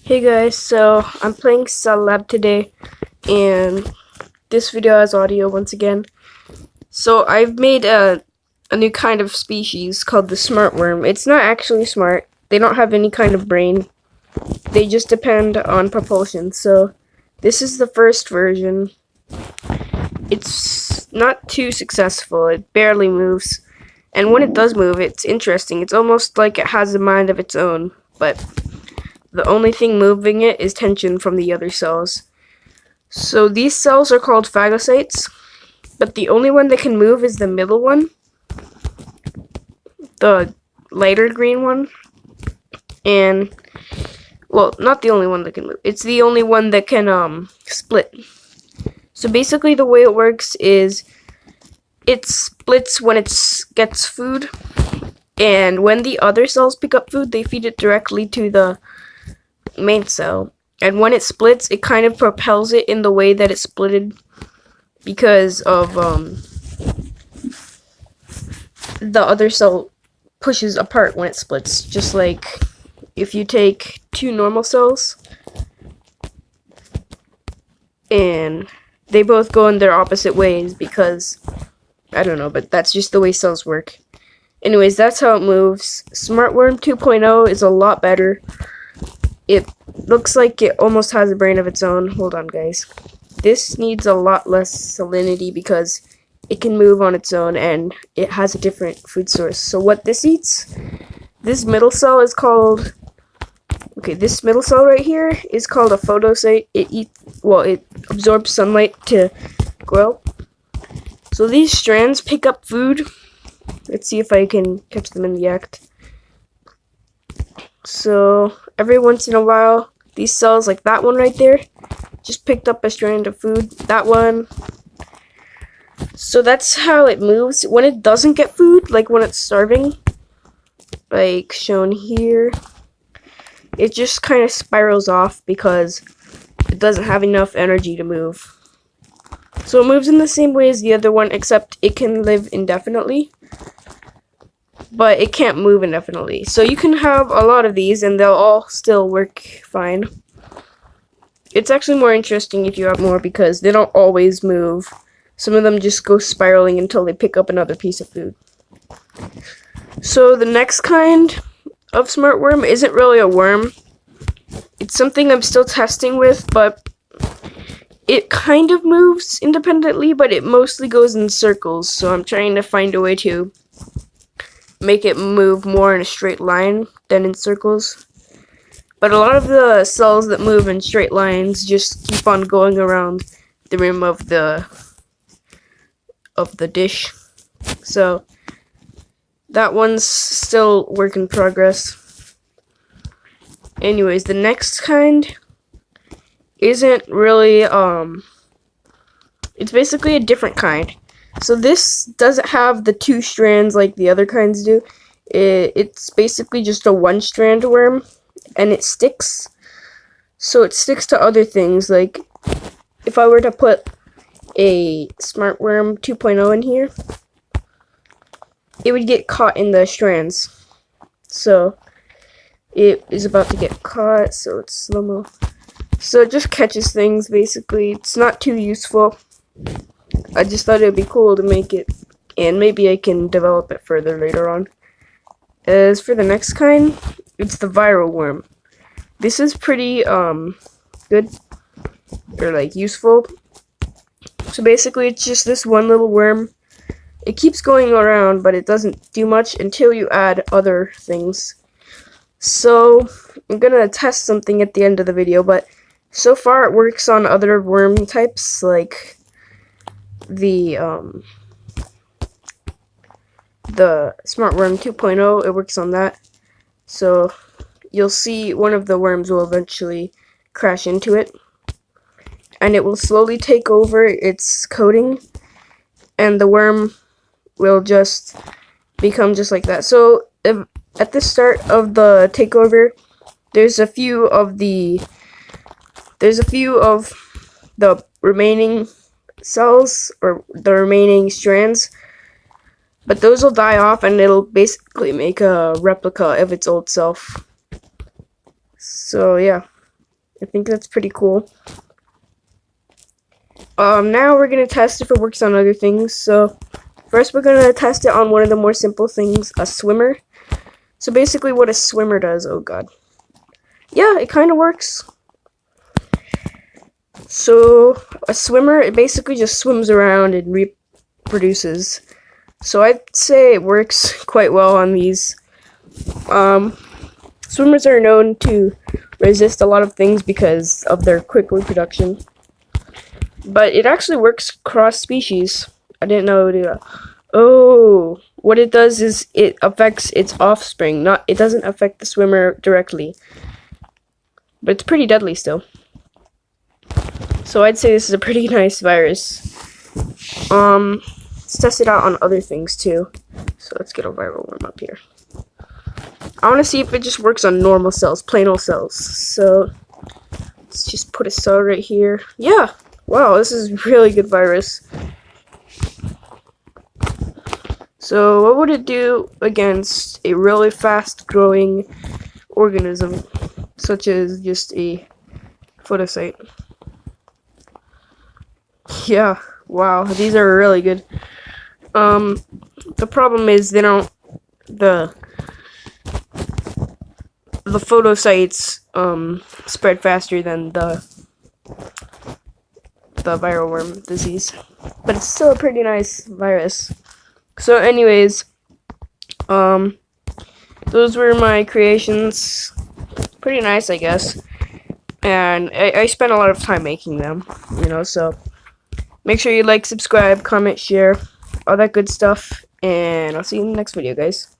Hey guys, so I'm playing Cell Lab today, and this video has audio once again. So I've made a new kind of species called the smart worm. It's not actually smart. They don't have any kind of brain. They just depend on propulsion. So this is the first version. It's not too successful. It barely moves. And when it does move, it's interesting. It's almost like it has a mind of its own, but the only thing moving it is tension from the other cells. So these cells are called phagocytes, but the only one that can move is the middle one, the lighter green one. And, well, not the only one that can move. It's the only one that can split. So basically the way it works is it splits when it gets food, and when the other cells pick up food, they feed it directly to the main cell, and when it splits, it kind of propels it in the way that it splitted because of the other cell pushes apart when it splits, just like if you take two normal cells and they both go in their opposite ways because I don't know, but that's just the way cells work. Anyways, that's how it moves. Smartworm 2.0 is a lot better. It looks like it almost has a brain of its own. Hold on, guys. This needs a lot less salinity because it can move on its own and it has a different food source. So what this eats, this middle cell is called, this middle cell right here is called a photocyte. It absorbs sunlight to grow. So these strands pick up food. Let's see if I can catch them in the act. So every once in a while, these cells, like that one right there, just picked up a strand of food. That one. So that's how it moves. When it doesn't get food, like when it's starving, like shown here, it just kind of spirals off because it doesn't have enough energy to move. So it moves in the same way as the other one, except it can live indefinitely, but it can't move indefinitely. So you can have a lot of these and they'll all still work fine. It's actually more interesting if you have more because they don't always move. Some of them just go spiraling until they pick up another piece of food. So the next kind of smart worm isn't really a worm. It's something I'm still testing with, but it kind of moves independently, but it mostly goes in circles. So I'm trying to find a way to make it move more in a straight line than in circles. But a lot of the cells that move in straight lines just keep on going around the rim of the dish. So that one's still work in progress. Anyways, the next kind isn't really it's basically a different kind. So this doesn't have the two strands like the other kinds do. It's basically just a one-strand worm, and it sticks. So it sticks to other things. Like if I were to put a smart worm 2.0 in here, it would get caught in the strands. So it is about to get caught, so it's slow-mo. So it just catches things, basically. It's not too useful. I just thought it would be cool to make it, and maybe I can develop it further later on. As for the next kind, it's the Viro Worm. This is pretty good, or like useful. So basically it's just this one little worm. It keeps going around, but it doesn't do much until you add other things. So I'm gonna test something at the end of the video, but so far it works on other worm types like the smart worm 2.0. It works on that. So you'll see one of the worms will eventually crash into it, and it will slowly take over its coating, and the worm will just become just like that. So at the start of the takeover, there's a few of the remaining cells, or the remaining strands, but those will die off and it'll basically make a replica of its old self. So yeah. I think that's pretty cool. Now we're gonna test if it works on other things. So first we're gonna test it on one of the more simple things, a swimmer. So basically what a swimmer does, oh god. Yeah, it kind of works. So a swimmer, it basically just swims around and reproduces. So I'd say it works quite well on these. Swimmers are known to resist a lot of things because of their quick reproduction. But it actually works cross species. I didn't know it would do that. Oh, what it does is it affects its offspring. It doesn't affect the swimmer directly. But it's pretty deadly still. So I'd say this is a pretty nice virus. Let's test it out on other things too. So let's get a Viro Worm up here. I want to see if it just works on normal cells, plain old cells. So let's just put a cell right here. Yeah. Wow, this is a really good virus. So what would it do against a really fast growing organism, such as just a photocyte? Yeah, wow, these are really good. The problem is the photocytes spread faster than the Viro Worm disease, but it's still a pretty nice virus. So anyways, those were my creations. Pretty nice, I guess. And I spent a lot of time making them, you know, so make sure you like, subscribe, comment, share, all that good stuff. And I'll see you in the next video, guys.